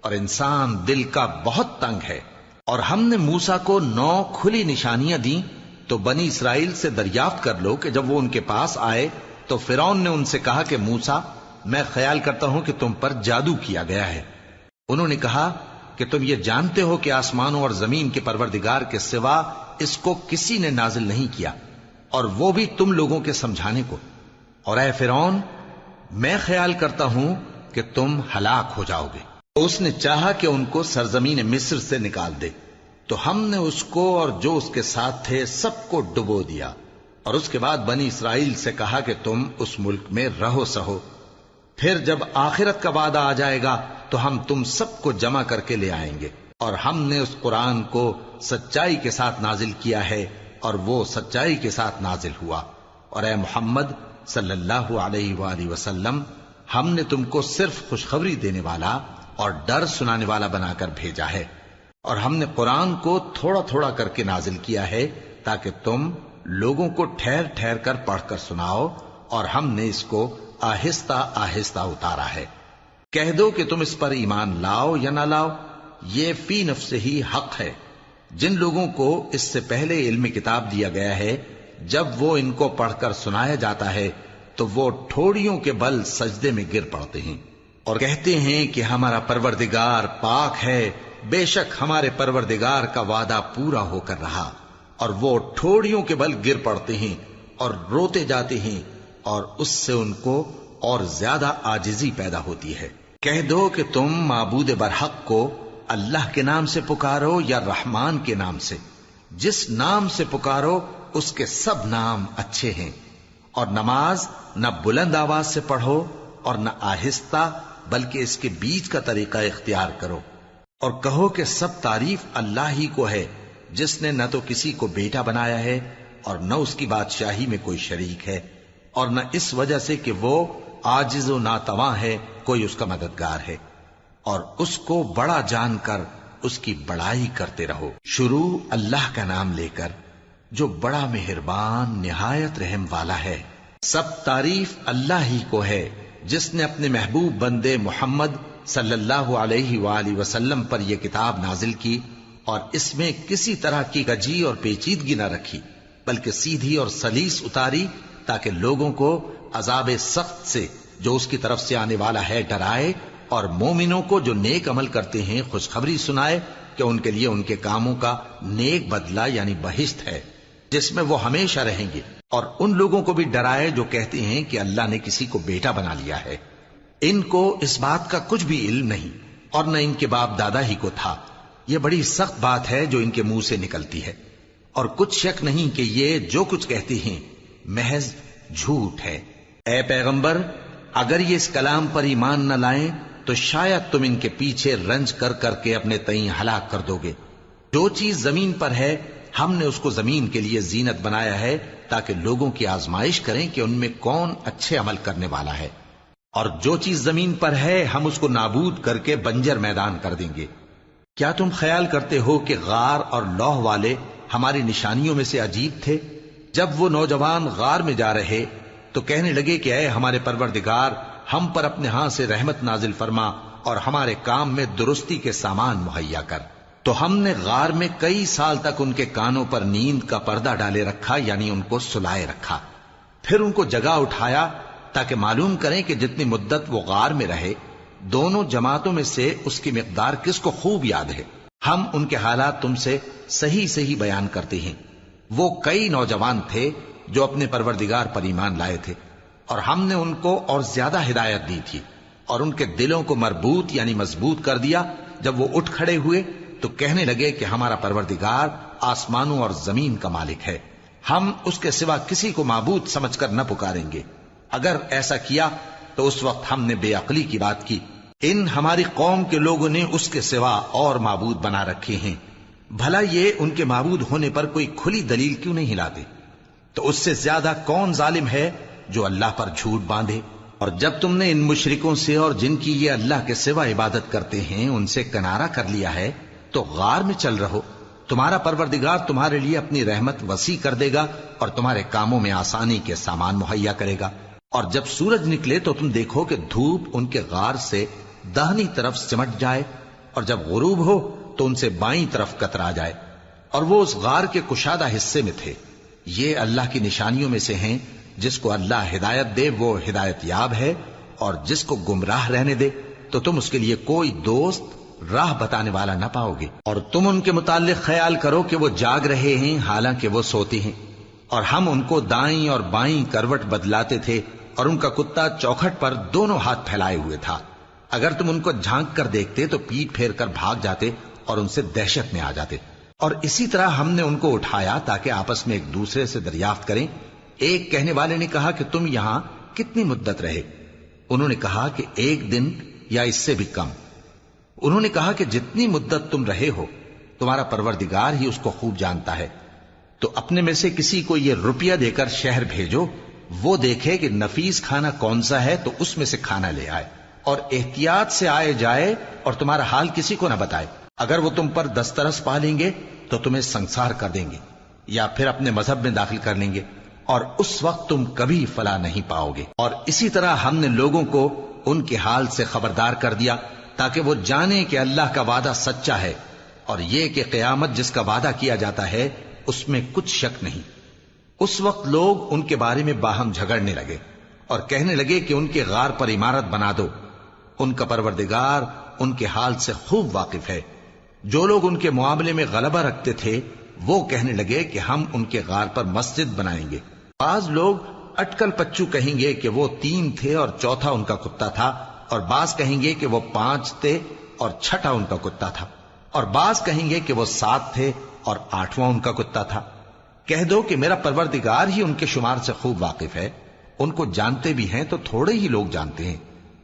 اور انسان دل کا بہت تنگ ہے۔ اور ہم نے موسیٰ کو 9 کھلی نشانیاں دیں تو بنی اسرائیل سے دریافت کر لو کہ جب وہ ان کے پاس آئے تو فرعون نے ان سے کہا کہ موسیٰ، میں خیال کرتا ہوں کہ تم پر جادو کیا گیا ہے۔ انہوں نے کہا کہ تم یہ جانتے ہو کہ آسمانوں اور زمین کے پروردگار کے سوا اس کو کسی نے نازل نہیں کیا، اور وہ بھی تم لوگوں کے سمجھانے کو۔ اور اے فرعون، میں خیال کرتا ہوں کہ تم ہلاک ہو جاؤ گے۔ تو اس نے چاہا کہ ان کو سرزمین مصر سے نکال دے، تو ہم نے اس کو اور جو اس کے ساتھ تھے سب کو ڈبو دیا، اور اس کے بعد بنی اسرائیل سے کہا کہ تم اس ملک میں رہو سہو، پھر جب آخرت کا وعدہ آ جائے گا تو ہم تم سب کو جمع کر کے لے آئیں گے، اور ہم نے اس قرآن کو سچائی کے ساتھ نازل کیا ہے اور وہ سچائی کے ساتھ نازل ہوا۔ اور اے محمد صلی اللہ علیہ وآلہ وسلم، ہم نے تم کو صرف خوشخبری دینے والا اور ڈر سنانے والا بنا کر بھیجا ہے، اور ہم نے قرآن کو تھوڑا تھوڑا کر کے نازل کیا ہے تاکہ تم لوگوں کو ٹھہر ٹھہر کر پڑھ کر سناؤ، اور ہم نے اس کو آہستہ آہستہ اتارا ہے۔ کہہ دو کہ تم اس پر ایمان لاؤ یا نہ لاؤ، یہ فی نفس ہی حق ہے۔ جن لوگوں کو اس سے پہلے علم کتاب دیا گیا ہے، جب وہ ان کو پڑھ کر سنایا جاتا ہے تو وہ ٹھوڑیوں کے بل سجدے میں گر پڑتے ہیں اور کہتے ہیں کہ ہمارا پروردگار پاک ہے، بے شک ہمارے پروردگار کا وعدہ پورا ہو کر رہا، اور وہ ٹھوڑیوں کے بل گر پڑتے ہیں اور روتے جاتے ہیں، اور اس سے ان کو اور زیادہ عاجزی پیدا ہوتی ہے۔ کہہ دو کہ تم معبود برحق کو اللہ کے نام سے پکارو یا رحمان کے نام سے، جس نام سے پکارو اس کے سب نام اچھے ہیں، اور نماز نہ بلند آواز سے پڑھو اور نہ آہستہ، بلکہ اس کے بیچ کا طریقہ اختیار کرو، اور کہو کہ سب تعریف اللہ ہی کو ہے، جس نے نہ تو کسی کو بیٹا بنایا ہے اور نہ اس کی بادشاہی میں کوئی شریک ہے، اور نہ اس وجہ سے کہ وہ عاجز و ناتواں ہے کوئی اس کا مددگار ہے، اور اس کو بڑا جان کر اس کی بڑائی کرتے رہو۔ شروع اللہ کا نام لے کر جو بڑا مہربان نہایت رحم والا ہے۔ سب تعریف اللہ ہی کو ہے جس نے اپنے محبوب بندے محمد صلی اللہ علیہ وآلہ وسلم پر یہ کتاب نازل کی، اور اس میں کسی طرح کی کجی اور پیچیدگی نہ رکھی، بلکہ سیدھی اور سلیس اتاری تاکہ لوگوں کو عذاب سخت سے جو اس کی طرف سے آنے والا ہے ڈرائے، اور مومنوں کو جو نیک عمل کرتے ہیں خوشخبری سنائے کہ ان کے لیے ان کے کاموں کا نیک بدلہ یعنی بہشت ہے جس میں وہ ہمیشہ رہیں گے، اور ان لوگوں کو بھی ڈرائے جو کہتے ہیں کہ اللہ نے کسی کو بیٹا بنا لیا ہے۔ ان کو اس بات کا کچھ بھی علم نہیں، اور نہ ان کے باپ دادا ہی کو تھا۔ یہ بڑی سخت بات ہے جو ان کے منہ سے نکلتی ہے، اور کچھ شک نہیں کہ یہ جو کچھ کہتے ہیں محض جھوٹ ہے۔ اے پیغمبر، اگر یہ اس کلام پر ایمان نہ لائیں تو شاید تم ان کے پیچھے رنج کر کر کے اپنے تئیں ہلاک کر دو گے۔ جو چیز زمین پر ہے ہم نے اس کو زمین کے لیے زینت بنایا ہے تاکہ لوگوں کی آزمائش کریں کہ ان میں کون اچھے عمل کرنے والا ہے، اور جو چیز زمین پر ہے ہم اس کو نابود کر کے بنجر میدان کر دیں گے۔ کیا تم خیال کرتے ہو کہ غار اور لوح والے ہماری نشانیوں میں سے عجیب تھے؟ جب وہ نوجوان غار میں جا رہے تو کہنے لگے کہ اے ہمارے پروردگار، ہم پر اپنے ہاں سے رحمت نازل فرما اور ہمارے کام میں درستی کے سامان مہیا کر۔ تو ہم نے غار میں کئی سال تک ان کے کانوں پر نیند کا پردہ ڈالے رکھا، یعنی ان کو سلائے رکھا، پھر ان کو جگا اٹھایا تاکہ معلوم کریں کہ جتنی مدت وہ غار میں رہے دونوں جماعتوں میں سے اس کی مقدار کس کو خوب یاد ہے۔ ہم ان کے حالات تم سے صحیح صحیح بیان کرتے ہیں۔ وہ کئی نوجوان تھے جو اپنے پروردگار پر ایمان لائے تھے، اور ہم نے ان کو اور زیادہ ہدایت دی تھی، اور ان کے دلوں کو مربوط یعنی مضبوط کر دیا۔ جب وہ اٹھ کھڑے ہوئے تو کہنے لگے کہ ہمارا پروردگار آسمانوں اور زمین کا مالک ہے، ہم اس کے سوا کسی کو معبود سمجھ کر نہ پکاریں گے۔ اگر ایسا کیا تو اس وقت ہم نے بے عقلی کی بات کی۔ ان ہماری قوم کے لوگوں نے اس کے سوا اور معبود بنا رکھے ہیں، بھلا یہ ان کے معبود ہونے پر کوئی کھلی دلیل کیوں نہیں لاتے؟ تو اس سے زیادہ کون ظالم ہے جو اللہ پر جھوٹ باندھے؟ اور جب تم نے ان مشرکوں سے اور جن کی یہ اللہ کے سوا عبادت کرتے ہیں ان سے کنارہ کر لیا ہے تو غار میں چل رہو، تمہارا پروردگار تمہارے لیے اپنی رحمت وسیع کر دے گا اور تمہارے کاموں میں آسانی کے سامان مہیا کرے گا۔ اور جب سورج نکلے تو تم دیکھو کہ دھوپ ان کے غار سے داہنی طرف سمٹ جائے، اور جب غروب ہو تو ان سے بائیں طرف کترا جائے، اور وہ اس غار کے کشادہ حصے میں تھے۔ یہ اللہ کی نشانیوں میں سے ہیں، جس کو اللہ ہدایت دے وہ ہدایت یاب ہے، اور جس کو گمراہ رہنے دے تو تم اس کے لیے کوئی دوست راہ بتانے والا نہ پاؤ گے۔ اور تم ان کے متعلق خیال کرو کہ وہ جاگ رہے ہیں حالانکہ وہ سوتے ہیں، اور ہم ان کو دائیں اور بائیں کروٹ بدلاتے تھے، اور ان کا کتا چوکھٹ پر دونوں ہاتھ پھیلائے ہوئے تھا۔ اگر تم ان کو جھانک کر دیکھتے تو پیٹ پھیر کر بھاگ جاتے اور ان سے دہشت میں آ جاتے۔ اور اسی طرح ہم نے ان کو اٹھایا تاکہ آپس میں ایک دوسرے سے دریافت کریں۔ ایک کہنے والے نے کہا کہ تم یہاں کتنی مدت رہے؟ انہوں نے کہا کہ 1 دن یا اس سے بھی کم۔ انہوں نے کہا کہ جتنی مدت تم رہے ہو تمہارا پروردگار ہی اس کو خوب جانتا ہے، تو اپنے میں سے کسی کو یہ روپیہ دے کر شہر بھیجو، وہ دیکھے کہ نفیس کھانا کون سا ہے تو اس میں سے کھانا لے آئے، اور احتیاط سے آئے جائے اور تمہارا حال کسی کو نہ بتائے۔ اگر وہ تم پر دسترس پا لیں گے تو تمہیں سنسار کر دیں گے یا پھر اپنے مذہب میں داخل کر لیں گے، اور اس وقت تم کبھی فلاح نہیں پاؤ گے۔ اور اسی طرح ہم نے لوگوں کو ان کے حال سے خبردار کر دیا تاکہ وہ جانیں کہ اللہ کا وعدہ سچا ہے، اور یہ کہ قیامت جس کا وعدہ کیا جاتا ہے اس میں کچھ شک نہیں۔ اس وقت لوگ ان کے بارے میں باہم جھگڑنے لگے اور کہنے لگے کہ ان کے غار پر عمارت بنا دو۔ ان کا پروردگار ان کے حال سے خوب واقف ہے۔ جو لوگ ان کے معاملے میں غلبہ رکھتے تھے وہ کہنے لگے کہ ہم ان کے غار پر مسجد بنائیں گے۔ بعض لوگ اٹکل پچو کہیں گے کہ وہ 3 تھے اور چوتھا ان کا کتا تھا، اور بعض کہیں گے کہ وہ 5 تھے اور چھٹا ان کا کتا تھا، اور بعض کہیں گے کہ وہ 7 تھے اور 8واں ان کا کتا تھا۔ کہہ دو کہ میرا پروردگار ہی ان کے شمار سے خوب واقف ہے، ان کو جانتے بھی ہیں تو تھوڑے ہی لوگ جانتے ہیں۔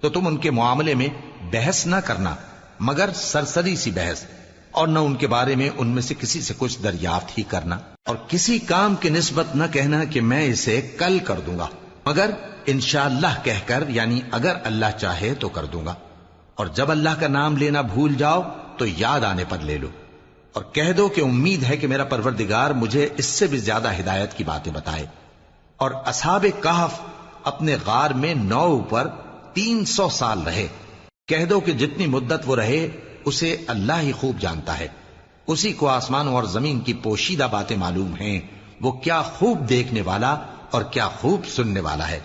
تو تم ان کے معاملے میں بحث نہ کرنا مگر سرسری سی بحث، اور نہ ان کے بارے میں ان میں سے کسی سے کچھ دریافت ہی کرنا، اور کسی کام کی نسبت نہ کہنا کہ میں اسے کل کر دوں گا، مگر انشاءاللہ کہہ کر، یعنی اگر اللہ چاہے تو کر دوں گا۔ اور جب اللہ کا نام لینا بھول جاؤ تو یاد آنے پر لے لو، اور کہہ دو کہ امید ہے کہ میرا پروردگار مجھے اس سے بھی زیادہ ہدایت کی باتیں بتائے۔ اور اصحاب کہف اپنے غار میں 9 پر 300 سال رہے۔ کہہ دو کہ جتنی مدت وہ رہے اسے اللہ ہی خوب جانتا ہے، اسی کو آسمانوں اور زمین کی پوشیدہ باتیں معلوم ہیں، وہ کیا خوب دیکھنے والا اور کیا خوب سننے والا ہے۔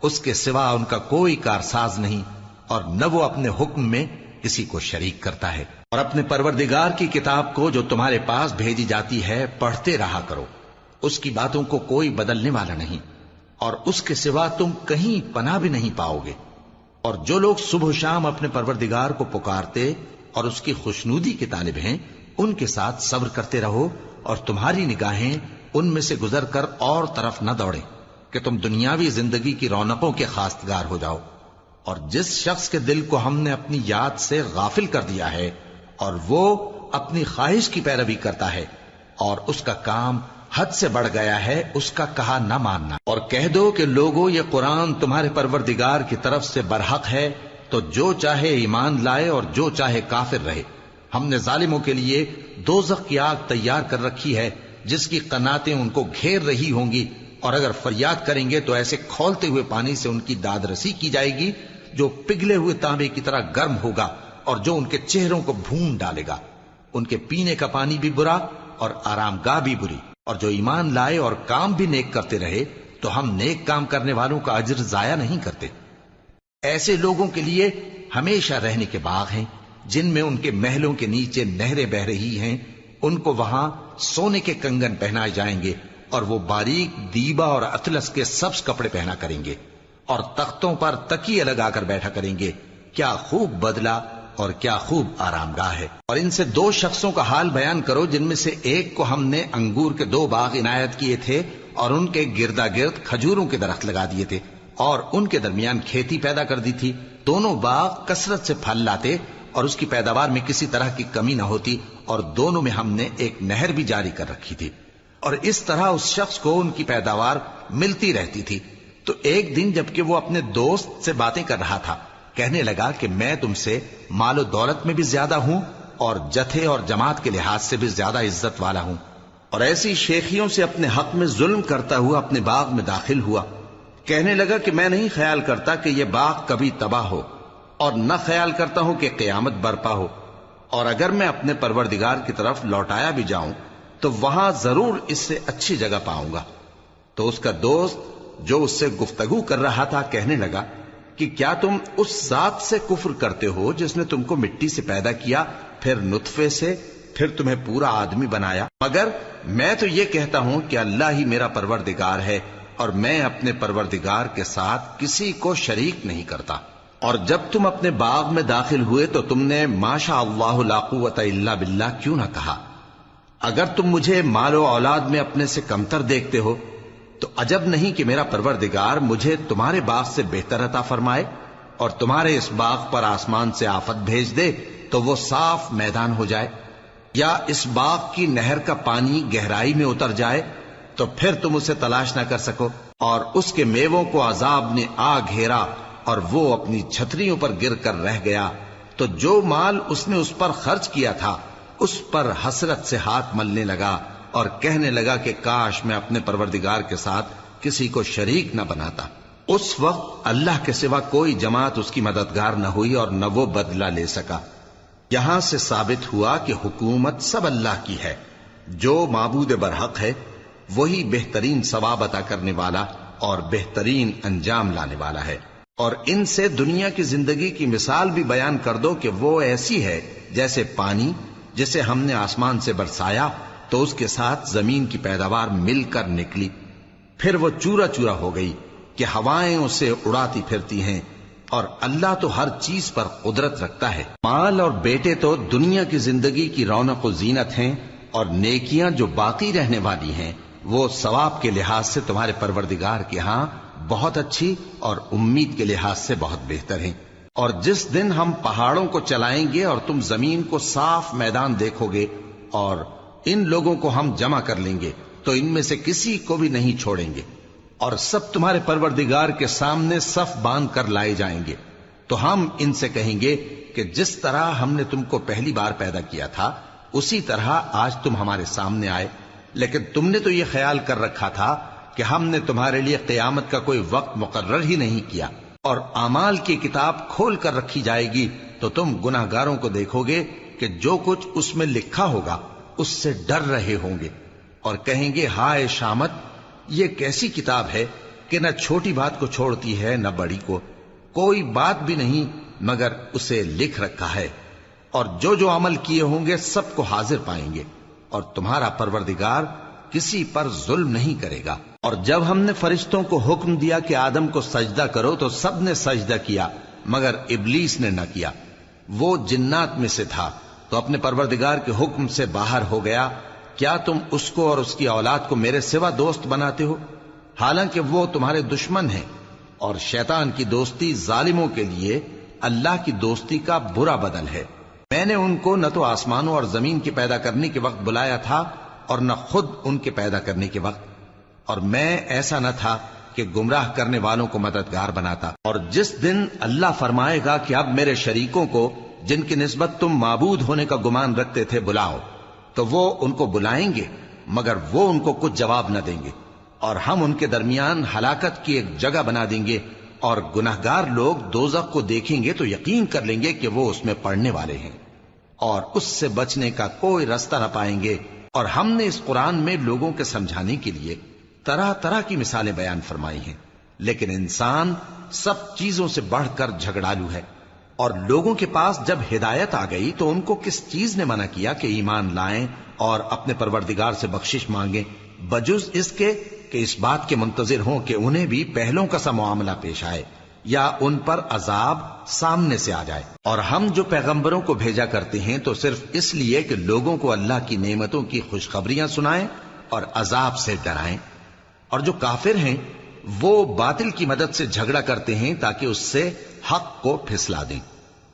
اس کے سوا ان کا کوئی کارساز نہیں، اور نہ وہ اپنے حکم میں کسی کو شریک کرتا ہے۔ اور اپنے پروردگار کی کتاب کو جو تمہارے پاس بھیجی جاتی ہے پڑھتے رہا کرو، اس کی باتوں کو کوئی بدلنے والا نہیں، اور اس کے سوا تم کہیں پناہ بھی نہیں پاؤ گے۔ اور جو لوگ صبح و شام اپنے پروردگار کو پکارتے اور اس کی خوشنودی کے طالب ہیں، ان کے ساتھ صبر کرتے رہو، اور تمہاری نگاہیں ان میں سے گزر کر اور طرف نہ دوڑیں کہ تم دنیاوی زندگی کی رونقوں کے خواستگار ہو جاؤ۔ اور جس شخص کے دل کو ہم نے اپنی یاد سے غافل کر دیا ہے اور وہ اپنی خواہش کی پیروی کرتا ہے اور اس کا کام حد سے بڑھ گیا ہے، اس کا کہا نہ ماننا۔ اور کہہ دو کہ لوگوں یہ قرآن تمہارے پروردگار کی طرف سے برحق ہے، تو جو چاہے ایمان لائے اور جو چاہے کافر رہے۔ ہم نے ظالموں کے لیے دوزخ کی آگ تیار کر رکھی ہے جس کی قناتیں ان کو گھیر رہی ہوں گی، اور اگر فریاد کریں گے تو ایسے کھولتے ہوئے پانی سے ان کی داد رسی کی جائے گی جو پگھلے ہوئے تانبے کی طرح گرم ہوگا، اور جو ان کے چہروں کو بھون ڈالے گا۔ ان کے پینے کا پانی بھی برا اور آرام گاہ بھی بری۔ اور جو ایمان لائے اور کام بھی نیک کرتے رہے تو ہم نیک کام کرنے والوں کا اجر ضائع نہیں کرتے۔ ایسے لوگوں کے لیے ہمیشہ رہنے کے باغ ہیں جن میں ان کے محلوں کے نیچے نہریں بہ رہی ہیں، ان کو وہاں سونے کے کنگن پہنائے جائیں گے، اور وہ باریک دیبا اور اطلس کے سبز کپڑے پہنا کریں گے، اور تختوں پر تکیے لگا کر بیٹھا کریں گے۔ کیا خوب بدلہ اور کیا خوب آرام گاہ ہے۔ اور ان سے 2 شخصوں کا حال بیان کرو جن میں سے ایک کو ہم نے انگور کے 2 باغ عنایت کیے تھے اور ان کے گردا گرد کھجوروں کے درخت لگا دیے تھے اور ان کے درمیان کھیتی پیدا کر دی تھی۔ دونوں باغ کثرت سے پھل لاتے اور اس کی پیداوار میں کسی طرح کی کمی نہ ہوتی، اور دونوں میں ہم نے ایک نہر بھی جاری کر رکھی تھی، اور اس طرح اس شخص کو ان کی پیداوار ملتی رہتی تھی۔ تو ایک دن جبکہ وہ اپنے دوست سے باتیں کر رہا تھا، کہنے لگا کہ میں تم سے مال و دولت میں بھی زیادہ ہوں اور جتھے اور جماعت کے لحاظ سے بھی زیادہ عزت والا ہوں، اور ایسی شیخیوں سے اپنے حق میں ظلم کرتا ہوا اپنے باغ میں داخل ہوا۔ کہنے لگا کہ میں نہیں خیال کرتا کہ یہ باغ کبھی تباہ ہو، اور نہ خیال کرتا ہوں کہ قیامت برپا ہو، اور اگر میں اپنے پروردگار کی طرف لوٹایا بھی جاؤں تو وہاں ضرور اس سے اچھی جگہ پاؤں گا۔ تو اس کا دوست جو اس سے گفتگو کر رہا تھا کہنے لگا کہ کیا تم اس ذات سے کفر کرتے ہو جس نے تم کو مٹی سے پیدا کیا، پھر نطفے سے، پھر تمہیں پورا آدمی بنایا؟ مگر میں تو یہ کہتا ہوں کہ اللہ ہی میرا پروردگار ہے، اور میں اپنے پروردگار کے ساتھ کسی کو شریک نہیں کرتا۔ اور جب تم اپنے باغ میں داخل ہوئے تو تم نے ما شاء اللہ لا قوت الا باللہ کیوں نہ کہا؟ اگر تم مجھے مال و اولاد میں اپنے سے کمتر دیکھتے ہو تو عجب نہیں کہ میرا پروردگار مجھے تمہارے باغ سے بہتر عطا فرمائے۔ اور تمہارے اس باغ پر آسمان سے آفت بھیج دے تو وہ صاف میدان ہو جائے، یا اس باغ کی نہر کا پانی گہرائی میں اتر جائے تو پھر تم اسے تلاش نہ کر سکو، اور اس کے میووں کو عذاب نے آ گھیرا اور وہ اپنی چھتریوں پر گر کر رہ گیا، تو جو مال اس نے اس پر خرچ کیا تھا اس پر حسرت سے ہاتھ ملنے لگا اور کہنے لگا کہ کاش میں اپنے پروردگار کے ساتھ کسی کو شریک نہ بناتا۔ اس وقت اللہ کے سوا کوئی جماعت اس کی مددگار نہ ہوئی اور نہ وہ بدلہ لے سکا۔ یہاں سے ثابت ہوا کہ حکومت سب اللہ کی ہے، جو معبود برحق ہے وہی بہترین ثواب عطا کرنے والا اور بہترین انجام لانے والا ہے۔ اور ان سے دنیا کی زندگی کی مثال بھی بیان کر دو کہ وہ ایسی ہے جیسے پانی جسے ہم نے آسمان سے برسایا تو اس کے ساتھ زمین کی پیداوار مل کر نکلی، پھر وہ چورا چورا ہو گئی کہ ہوائیں اسے اڑاتی پھرتی ہیں، اور اللہ تو ہر چیز پر قدرت رکھتا ہے۔ مال اور بیٹے تو دنیا کی زندگی کی رونق و زینت ہیں، اور نیکیاں جو باقی رہنے والی ہیں وہ ثواب کے لحاظ سے تمہارے پروردگار کے ہاں بہت اچھی اور امید کے لحاظ سے بہت بہتر ہیں۔ اور جس دن ہم پہاڑوں کو چلائیں گے اور تم زمین کو صاف میدان دیکھو گے اور ان لوگوں کو ہم جمع کر لیں گے تو ان میں سے کسی کو بھی نہیں چھوڑیں گے، اور سب تمہارے پروردگار کے سامنے صف باندھ کر لائے جائیں گے، تو ہم ان سے کہیں گے کہ جس طرح ہم نے تم کو پہلی بار پیدا کیا تھا اسی طرح آج تم ہمارے سامنے آئے، لیکن تم نے تو یہ خیال کر رکھا تھا کہ ہم نے تمہارے لیے قیامت کا کوئی وقت مقرر ہی نہیں کیا، اور اعمال کی کتاب کھول کر رکھی جائے گی تو تم گناہگاروں کو دیکھو گے کہ جو کچھ اس میں لکھا ہوگا اس سے ڈر رہے ہوں گے، اور کہیں گے ہائے شامت، یہ کیسی کتاب ہے کہ نہ چھوٹی بات کو چھوڑتی ہے نہ بڑی کو، کوئی بات بھی نہیں مگر اسے لکھ رکھا ہے، اور جو جو عمل کیے ہوں گے سب کو حاضر پائیں گے، اور تمہارا پروردگار کسی پر ظلم نہیں کرے گا۔ اور جب ہم نے فرشتوں کو حکم دیا کہ آدم کو سجدہ کرو تو سب نے سجدہ کیا مگر ابلیس نے نہ کیا، وہ جنات میں سے تھا تو اپنے پروردگار کے حکم سے باہر ہو گیا۔ کیا تم اس کو اور اس کی اولاد کو میرے سوا دوست بناتے ہو، حالانکہ وہ تمہارے دشمن ہیں، اور شیطان کی دوستی ظالموں کے لیے اللہ کی دوستی کا برا بدل ہے۔ میں نے ان کو نہ تو آسمانوں اور زمین کے پیدا کرنے کے وقت بلایا تھا اور نہ خود ان کے پیدا کرنے کے وقت، اور میں ایسا نہ تھا کہ گمراہ کرنے والوں کو مددگار بناتا۔ اور جس دن اللہ فرمائے گا کہ اب میرے شریکوں کو جن کی نسبت تم معبود ہونے کا گمان رکھتے تھے بلاؤ، تو وہ ان کو بلائیں گے مگر وہ ان کو کچھ جواب نہ دیں گے، اور ہم ان کے درمیان ہلاکت کی ایک جگہ بنا دیں گے، اور گناہگار لوگ دوزخ کو دیکھیں گے تو یقین کر لیں گے کہ وہ اس میں پڑنے والے ہیں، اور اس سے بچنے کا کوئی راستہ نہ پائیں گے۔ اور ہم نے اس قرآن میں لوگوں کے سمجھانے کے لیے طرح طرح کی مثالیں بیان فرمائی ہیں، لیکن انسان سب چیزوں سے بڑھ کر جھگڑالو ہے، اور لوگوں کے پاس جب ہدایت آ گئی تو ان کو کس چیز نے منع کیا کہ ایمان لائیں اور اپنے پروردگار سے بخشش مانگیں، بجز اس کے کہ اس بات کے منتظر ہوں کہ انہیں بھی پہلوں کا سا معاملہ پیش آئے یا ان پر عذاب سامنے سے آ جائے۔ اور ہم جو پیغمبروں کو بھیجا کرتے ہیں تو صرف اس لیے کہ لوگوں کو اللہ کی نعمتوں کی خوشخبریاں سنائیں اور عذاب سے ڈرائیں، اور جو کافر ہیں وہ باطل کی مدد سے جھگڑا کرتے ہیں تاکہ اس سے حق کو پھسلا دیں،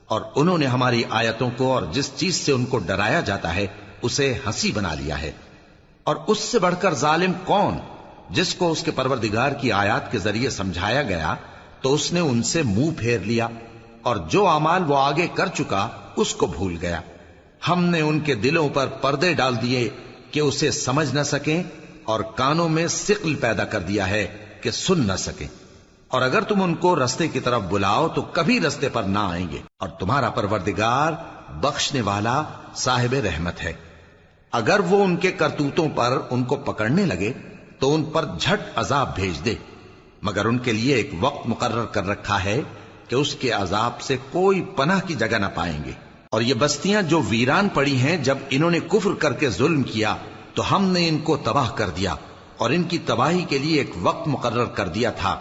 اور انہوں نے ہماری آیتوں کو اور جس چیز سے ان کو ڈرایا جاتا ہے اسے ہنسی بنا لیا ہے۔ اور اس سے بڑھ کر ظالم کون، جس کو اس کے پروردگار کی آیات کے ذریعے سمجھایا گیا تو اس نے ان سے منہ پھیر لیا، اور جو اعمال وہ آگے کر چکا اس کو بھول گیا۔ ہم نے ان کے دلوں پر پردے ڈال دیے کہ اسے سمجھ نہ سکیں، اور کانوں میں ثقل پیدا کر دیا ہے کہ سن نہ سکیں، اور اگر تم ان کو رستے کی طرف بلاؤ تو کبھی رستے پر نہ آئیں گے، اور تمہارا پروردگار بخشنے والا صاحب رحمت ہے۔ اگر وہ ان کے کرتوتوں پر ان کو پکڑنے لگے تو ان پر جھٹ عذاب بھیج دے، مگر ان کے لیے ایک وقت مقرر کر رکھا ہے کہ اس کے عذاب سے کوئی پناہ کی جگہ نہ پائیں گے۔ اور یہ بستیاں جو ویران پڑی ہیں، جب انہوں نے کفر کر کے ظلم کیا تو ہم نے ان کو تباہ کر دیا، اور ان کی تباہی کے لیے ایک وقت مقرر کر دیا تھا۔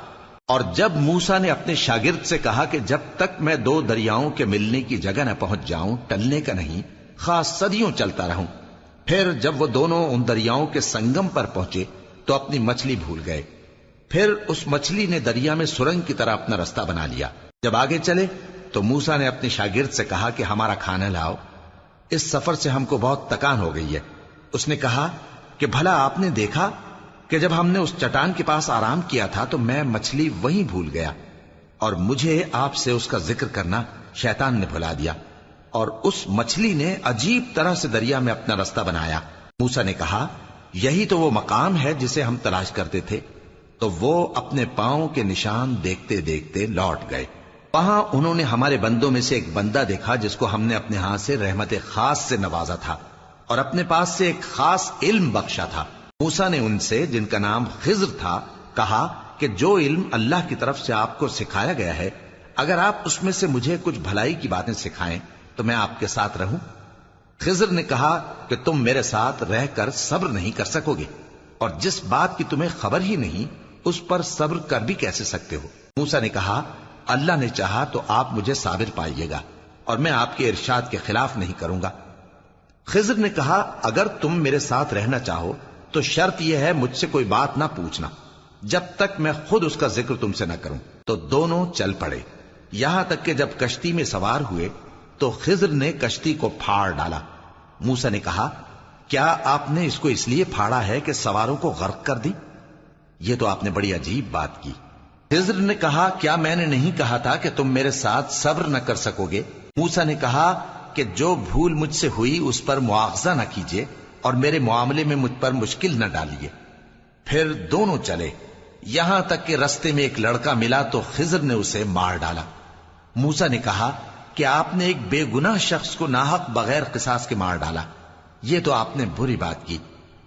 اور جب موسیٰ نے اپنے شاگرد سے کہا کہ جب تک میں دو دریاؤں کے ملنے کی جگہ نہ پہنچ جاؤں ٹلنے کا نہیں، خاص صدیوں چلتا رہوں، پھر جب وہ دونوں ان دریاؤں کے سنگم پر پہنچے تو اپنی مچھلی بھول گئے، پھر اس مچھلی نے دریا میں سرنگ کی طرح اپنا رستہ بنا لیا، جب آگے چلے تو موسیٰ نے اپنے شاگرد سے کہا کہ ہمارا کھانا لاؤ، اس سفر سے ہم کو بہت تکان ہو گئی ہے۔ اس نے کہا کہ بھلا آپ نے دیکھا کہ جب ہم نے اس چٹان کے پاس آرام کیا تھا تو میں مچھلی وہیں بھول گیا، اور مجھے آپ سے اس کا ذکر کرنا شیطان نے بھلا دیا، اور اس مچھلی نے عجیب طرح سے دریا میں اپنا رستہ بنایا۔ موسیٰ نے کہا یہی تو وہ مقام ہے جسے ہم تلاش کرتے تھے۔ تو وہ اپنے پاؤں کے نشان دیکھتے دیکھتے لوٹ گئے۔ وہاں انہوں نے ہمارے بندوں میں سے ایک بندہ دیکھا جس کو ہم نے اپنے ہاں سے رحمت خاص سے نوازا تھا اور اپنے پاس سے ایک خاص علم بخشا تھا۔ موسیٰ نے ان سے، جن کا نام خضر تھا، کہا کہ جو علم اللہ کی طرف سے آپ کو سکھایا گیا ہے، اگر آپ اس میں سے مجھے کچھ بھلائی کی باتیں سکھائیں تو میں آپ کے ساتھ رہوں۔ خضر نے کہا کہ تم میرے ساتھ رہ کر صبر نہیں کر سکو گے، اور جس بات کی تمہیں خبر ہی نہیں اس پر صبر کر بھی کیسے سکتے ہو؟ موسیٰ نے کہا اللہ نے چاہا تو آپ مجھے صابر پائیے گا، اور میں آپ کے ارشاد کے خلاف نہیں کروں گا۔ خضر نے کہا اگر تم میرے ساتھ رہنا چاہو تو شرط یہ ہے مجھ سے کوئی بات نہ پوچھنا جب تک میں خود اس کا ذکر تم سے نہ کروں۔ تو دونوں چل پڑے، یہاں تک کہ جب کشتی میں سوار ہوئے تو خضر نے کشتی کو پھاڑ ڈالا۔ موسیٰ نے کہا کیا آپ نے اس کو اس لیے پھاڑا ہے کہ سواروں کو غرق کر دی؟ یہ تو آپ نے بڑی عجیب بات کی۔ خضر نے کہا کیا میں نے نہیں کہا تھا کہ تم میرے ساتھ صبر نہ کر سکو گے؟ موسیٰ نے کہا کہ جو بھول مجھ سے ہوئی اس پر مواخذہ نہ کیجیے اور میرے معاملے میں مجھ پر مشکل نہ ڈالیے۔ پھر دونوں چلے، یہاں تک کہ رستے میں ایک لڑکا ملا تو خضر نے اسے مار ڈالا۔ موسیٰ نے کہا کہ آپ نے ایک بے گناہ شخص کو ناحق بغیر قصاص کے مار ڈالا، یہ تو آپ نے بری بات کی۔